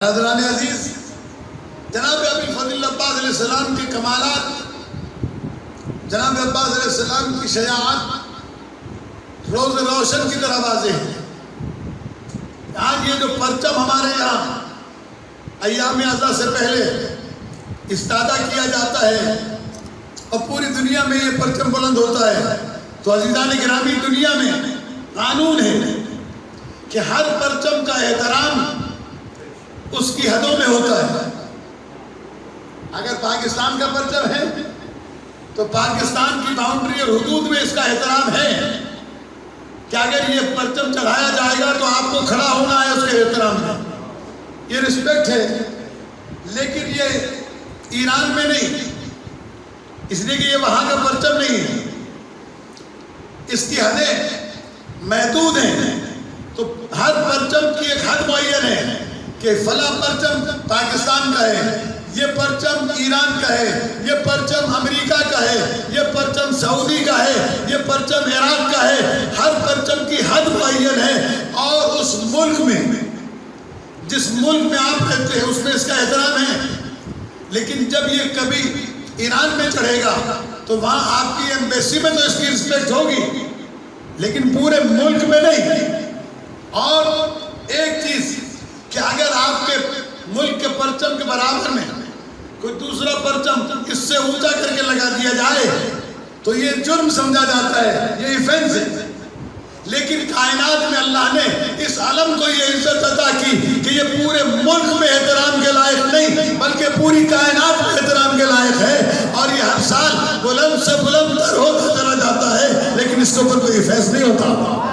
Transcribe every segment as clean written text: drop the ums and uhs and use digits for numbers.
حضران عزیز، جناب ابی فضل عباس علیہ السلام کے کمالات، جناب عباس علیہ السلام کی شجاعت روز روشن کی طرح واضح ہے۔ آج یہ جو پرچم ہمارے یہاں ایام ازاں سے پہلے استادہ کیا جاتا ہے اور پوری دنیا میں یہ پرچم بلند ہوتا ہے، تو عزیزان گرامی، دنیا میں قانون ہے کہ ہر پرچم کا احترام اس کی حدوں میں ہوتا ہے۔ اگر پاکستان کا پرچم ہے تو پاکستان کی باؤنڈری اور حدود میں اس کا احترام ہے کہ اگر یہ پرچم چڑھایا جائے گا تو آپ کو کھڑا ہونا ہے اس کے احترام میں، یہ رسپیکٹ ہے۔ لیکن یہ ایران میں نہیں، اس لیے کہ یہ وہاں کا پرچم نہیں ہے، اس کی حدیں محدود ہیں۔ تو ہر پرچم کی ایک حد معین ہے کہ فلاں پرچم پاکستان کا ہے، یہ پرچم ایران کا ہے، یہ پرچم امریکہ کا ہے، یہ پرچم سعودی کا ہے، یہ پرچم عراق کا ہے۔ ہر پرچم کی حد معین ہے اور اس ملک میں، جس ملک میں آپ رہتے ہیں، اس میں اس کا احترام ہے۔ لیکن جب یہ کبھی ایران میں چڑھے گا تو وہاں آپ کی ایمبیسی میں تو اس کی رسپیکٹ ہوگی، لیکن پورے ملک میں نہیں۔ اور ایک چیز کہ اگر آپ کے ملک کے پرچم کے برابر میں کوئی دوسرا پرچم اس سے اونچا کر کے لگا دیا جائے تو یہ جرم سمجھا جاتا ہے، یہ ایفنس ہے۔ لیکن کائنات میں اللہ نے اس علم کو یہ عزت عطا کی کہ یہ پورے ملک میں احترام کے لائق نہیں بلکہ پوری کائنات میں احترام کے لائق ہے، اور یہ ہر سال بلند سے بلند تر ہوتا چلا جاتا ہے، لیکن اس کے اوپر کوئی ایفنس نہیں ہوتا۔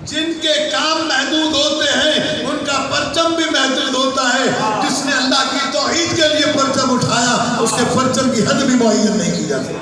جن کے کام محدود ہوتے ہیں ان کا پرچم بھی محدود ہوتا ہے۔ جس نے اللہ کی توحید کے لیے پرچم اٹھایا اس کے پرچم کی حد بھی معین نہیں کی جاتی۔